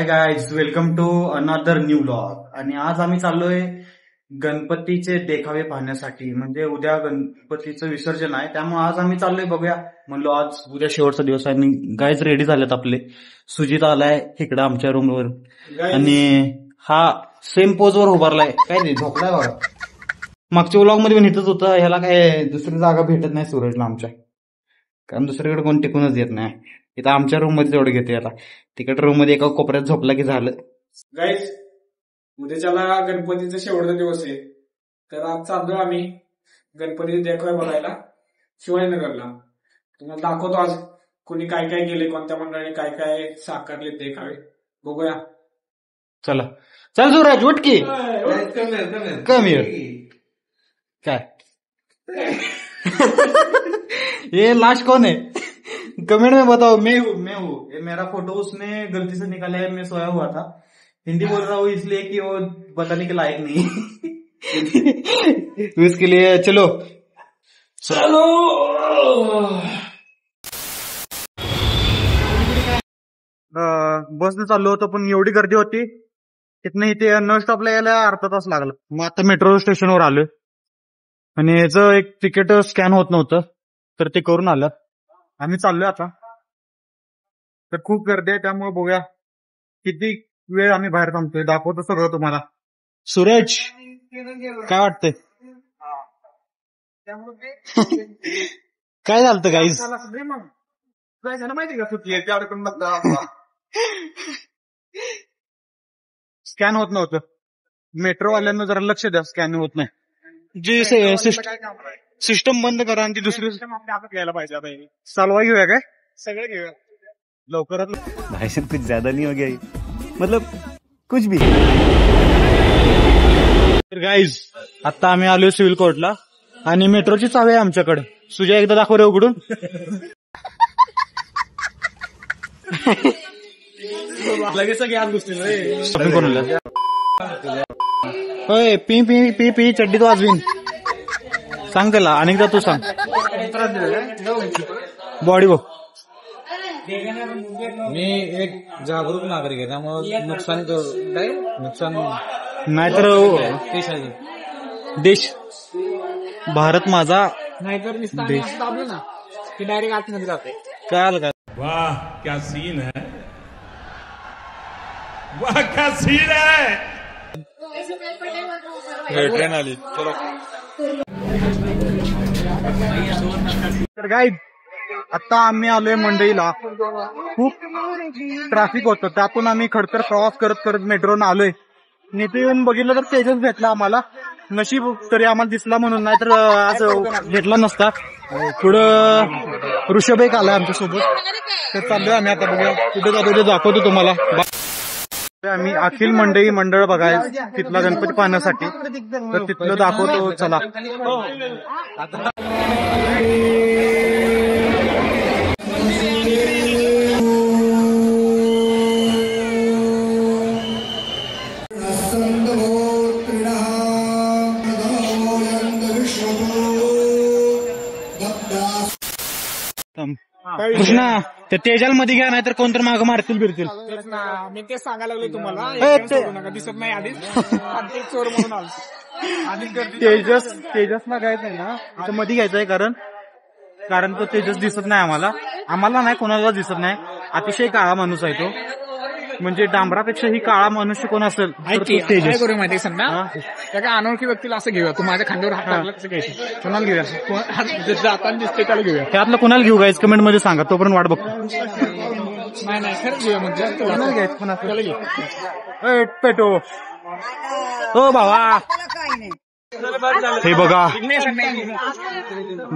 Guys, welcome to another new vlog. आणि आज आम्ही चाललोय गणपतीचे देखावे पाहण्यासाठी. म्हणजे उद्या गणपतीचं विसर्जन आहे, त्यामुळे आज आम्ही चाललोय. बघूया म्हणलो आज उद्या शेवटचा दिवस आहे. आणि गाईज रेडी झालेत आपले. सुजित आलाय इकडं आमच्या रूमवर आणि हा सेम पोजवर उभारलाय. काय नाही झोपलाय बघा. मागच्या व्लॉग मध्ये पण इथंच होतं. ह्याला काय दुसरी जागा भेटत नाही सूरजला आमच्या, कारण दुसरीकडे कोण टिकूनच येत नाही. इथं आमच्या रूम मध्ये तेवढं घेते. आता तिकडे रूम मध्ये एका कोपऱ्यात झोपला की झालं. गाईज, उद्याच्याला गणपतीचा शेवटचा दिवस आहे, तर आज चाललोय आम्ही गणपती देखावे बघायला शिवाजीनगरला. तुम्हाला दाखवतो आज कोणी काय काय केले, कोणत्या मंडळाने काय काय साकारले देखावे. बघूया. चला चल सूरज उठ की. कमी काय ये लास्ट कौन है? कमेंट में बताओ. मैं हूँ. ये मेरा फोटो उसने गलती से निकाला है, मैं सोया हुआ था. हिंदी बोल रहा हूँ इसलिए कि वो बताने के लायक नहीं. तो इसके लिए चलो बसने चाललो होतो, पण एवढी गर्दी होती तिथनं इथे नॉन स्टॉपला यायला अर्धा तास लागला. मग आता मेट्रो स्टेशनवर आलोय आणि याचं एक तिकीट स्कॅन होत नव्हतं, तर ते करून आलं. आम्ही चाललोय आता. तर खूप गर्दी आहे, त्यामुळे बघूया किती वेळ आम्ही बाहेर थांबतोय. दाखवतो सगळं तुम्हाला. सूरज काय वाटतंय? काय झालं गाईज? माहिती का सुट्टी स्कॅन होत नव्हतं. मेट्रोवाल्यांना जरा लक्ष द्या, स्कॅन होत नाही. जे सिस्टम बंद करा आणि ती दुसरी घ्यायला पाहिजे. आता चालवा घेऊया काय? सगळे घेऊया लवकरात. भाई कुछ ज्यादा नहीं हो गया, मतलब कुछ भी. तर गाईज, आता आम्ही आलोय सिव्हिल कोर्टला आणि मेट्रोची चावी आहे आमच्याकडे. सुजय एकदा दाखव रे उघडून. लगेच सगळे आज घुसले कोणाला होय पी पी पी पी चड्डी तो वाजवीन. सांग त्याला अनेकदा तू सांग. बॉडी बघ. मी एक जागरूक नागरिक आहे, त्यामुळे नुकसान नाहीतर देश भारत माझा नाहीतर देश दाबलं ना की डायरेक्ट आतमध्ये जाते. काय आलं का? वाह क्या सीन है, वाह क्या सीन है. ट्रेन आली. चलो. तर गाईज, आता आम्ही आलोय मंडईला. खूप ट्रॅफिक होतं, त्यातून आम्ही खडतर प्रवास करत करत मेट्रोनं आलोय. नेते येऊन बघितलं तर तेजस भेटला आम्हाला. नशीब तरी आम्हाला दिसला म्हणून, नाहीतर आज भेटला नसता. पुढं ऋषभ एक आलाय आमच्यासोबत. तर चाललोय आम्ही आता. बघूया कुठे जातो ते दाखवतो तुम्हाला. आम्ही अखिल मंडई मंडळ बघायला तिथला गणपती पाहण्यासाठी, तर तिथलं दाखवतो. चला. कृष्णा ते तेजाल मध्ये घ्या, नाहीतर कोणतर मागं मारतील बिरतील. मी तेच सांगायला लागलो तुम्हाला. दिसत नाही आधीच चोर म्हणून आलो. तेजस ना घ्यायचं आहे ना, इथं मध्ये घ्यायचं आहे. कारण तो तेजस दिसत नाही आम्हाला नाही, कोणाला दिसत नाही. अतिशय काळा माणूस आहे तो. म्हणजे डांबरापेक्षा ही काळा मनुष्य कोण असेल तर तो तेजस. करू माहिती सांग ना, त्या अनोळखी व्यक्तीला असं घेऊया. तू माझ्या खांद्यावर हात टाकला कसं घ्यायचं? कोणाला घेऊया? जाताना दिसते त्याला घेऊया. त्यातलं कोणाला घेऊ गाईज कमेंट मध्ये सांगा. तोपर्यंत वाट बघतो. नाही खरंच घेऊया. म्हणजे कोणाला घ्यायचं? कोणाला पेटो हो भावा. हे बघा,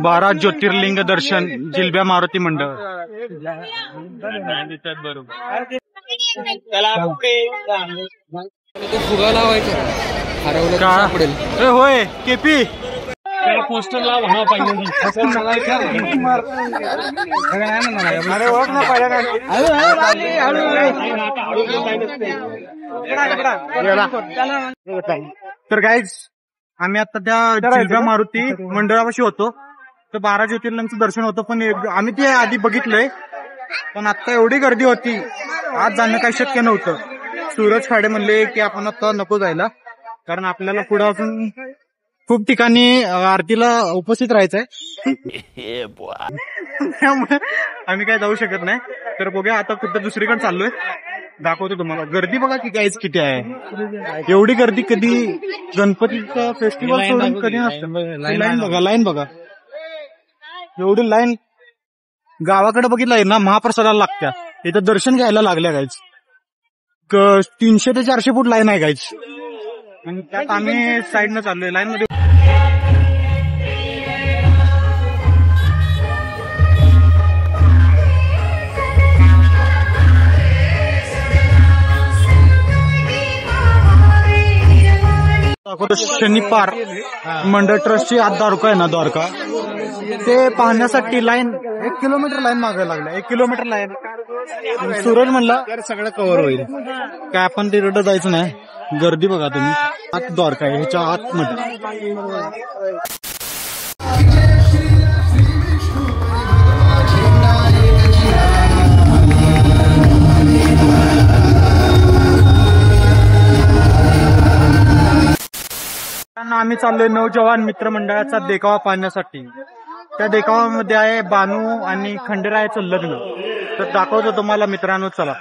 12 ज्योतिर्लिंग दर्शन जिल्ब्या मारुती मंडळ. फुगा लावायचा हरवलं का पडेल. होय केपी पोस्टर लाव. हा पाहिजे. अरे ओळख ना पाहिजे. तर गाईज, आम्ही आता त्या जिल्ब्या मारुती मंडळापाशी होतो. तर 12 ज्योतिर्लिंगचं दर्शन होतं, पण आम्ही ते आधी बघितलंय. पण आता एवढी गर्दी होती, आज जाणं काही शक्य नव्हतं. सूरज खाडे म्हणले की आपण आता नको जायला, कारण आपल्याला पुढे अजून खूप ठिकाणी आरतीला उपस्थित राहायचंय. त्यामुळे आम्ही काय जाऊ शकत नाही. तर बघूया आता कुठं दुसरीकडे चाललोय, दाखवतो तुम्हाला. गर्दी बघा की गाईज किती आहे. एवढी गर्दी कधी गणपतीचा फेस्टिवल सोडून कधी नसतं. लाईन बघा, एवढी लाईन गावाकडे बघितलं ना महाप्रसादाला लागत्या, इथं दर्शन घ्यायला लागल्या गाईज. 300 ते 400 फूट लाईन आहे गाईज. आणि त्यात आम्ही साईडनं चाललोय लाईन मध्ये. शनिपार मंडळ ट्रस्टची आज द्वारका आहे ना, द्वारका ते पाहण्यासाठी लाईन 1 किलोमीटर लाईन मागायला लागल्या. 1 किलोमीटर लाईन. सूरज म्हणला सगळं कव्हर होईल काय, आपण तिकडं जायचं नाही. गर्दी बघा तुम्ही, आत द्वारका आहे, ह्याच्या आतमध्ये. आम्ही चाललोय नौजवान मित्रमंडळाचा देखावा पाहण्यासाठी. त्या देखावामध्ये आहे बानू आणि खंडेरायाचं लग्न. तर दाखवतो तुम्हाला मित्रांनो, चला.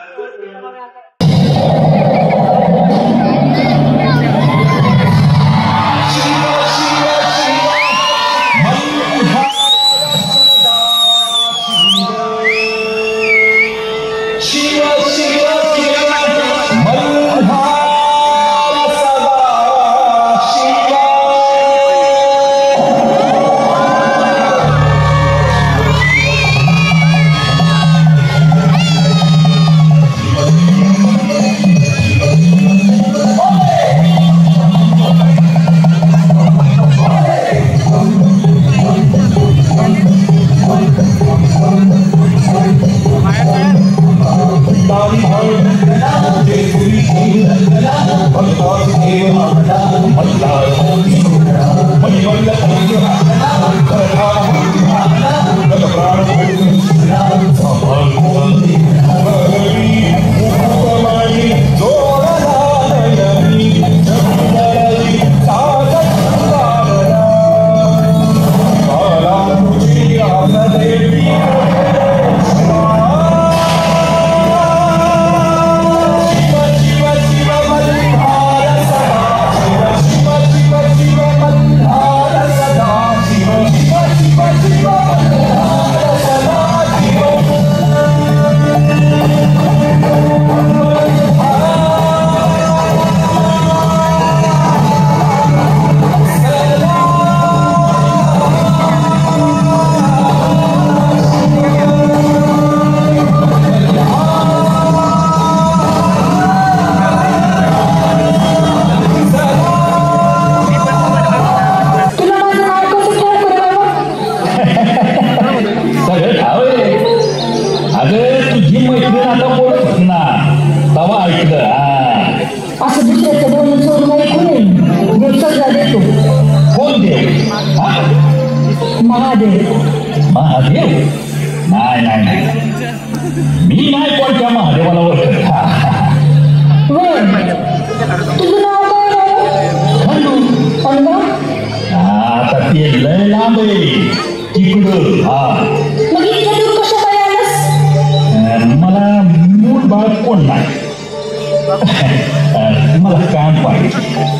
महादेव नाही मी नाही कोणत्या महादेवाला ओळखत. आता ते लय लांब आहे तिकडं. मला मूळ बाळ कोण नाही, मला काम पाहिजे.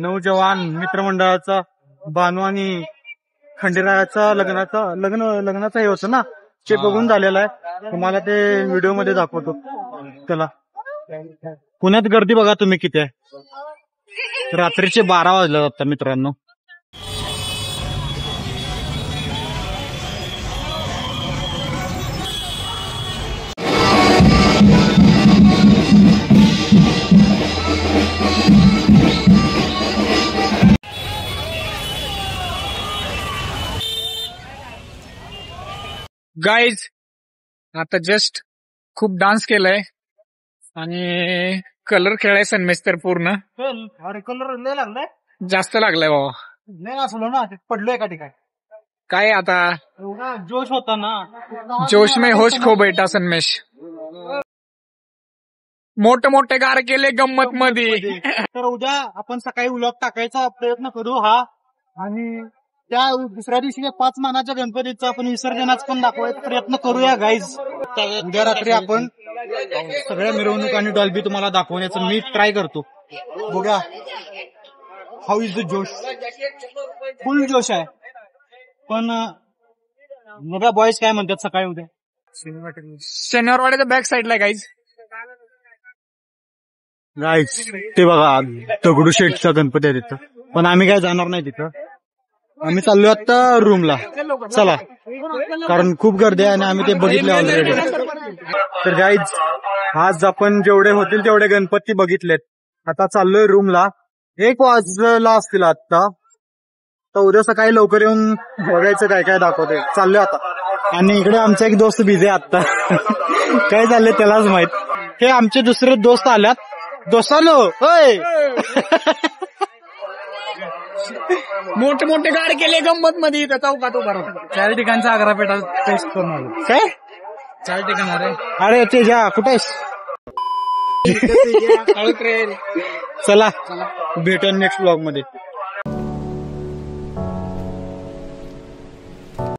नौजवान मित्रमंडळाचा बानू आणि खंडेरायाचा लग्नाचा हे होतं ना, ते बघून झालेलं आहे. तुम्हाला ते व्हिडिओ मध्ये दाखवतो. चला, पुण्यात गर्दी बघा तुम्ही किती आहे. रात्रीचे 12 वाजले आता मित्रांनो. गाईज आता जस्ट खूप डान्स केलाय आणि कलर खेळाय सन्मेश तर पूर्ण अरे कलर लय लागलाय, जास्त लागलाय बाबा. नाही असलो ना, पडलोय एका ठिकाणी. काय आता एवढा जोश होता ना, जोश में होश खो बैठा सन्मेश. मोठे गार केले गंमत मध्ये. तर उद्या आपण सकाळी व्लॉग टाकायचा प्रयत्न करू हा, आणि त्या दुसऱ्या दिवशी 5 मानाच्या गणपतीचा आपण विसर्जनाचा पण दाखवायचा प्रयत्न करूया गाईज. उद्या रात्री आपण सगळ्या मिरवणूक आणि डॉल्बी तुम्हाला दाखवण्याचं मी ट्राय करतो. बघा हाऊ इज द जोश. फुल जोश आहे. पण बघा बॉयज काय म्हणतात सकाळी उद्या. शनिवारवाड्याच्या बॅक साईडला गाईज. गाईज ते बघा दगडूशेठचा गणपती आहे तिथं, पण आम्ही काय जाणार नाही तिथं. आम्ही चाललो आता रूमला. चला, कारण खूप गर्दी आहे आणि आम्ही ते बघितले ऑलरेडी. तर गाईज आज आपण जेवढे होतील तेवढे गणपती बघितलेत. आता चाललोय रूमला. 1 वाजला असतील आता. तर उद्या सकाळी लवकर येऊन बघायचं काय काय दाखवते. चाललोय आता. आणि इकडे आमचा एक दोस्त बिझी आहे आता. काय झालंय त्यालाच माहित. हे आमचे दुसरे दोस्त आल्यात. दोस्तानो होय. मोठे गार केले गंमत मध्ये इथं चौकात उभा राहतो. 4 ठिकाणचा आग्रा पेठा टेस्ट करून आलो. काय 4 ठिकाण अरे. अरे तेजा कुठे आहेस. चला भेटू नेक्स्ट ब्लॉग मध्ये.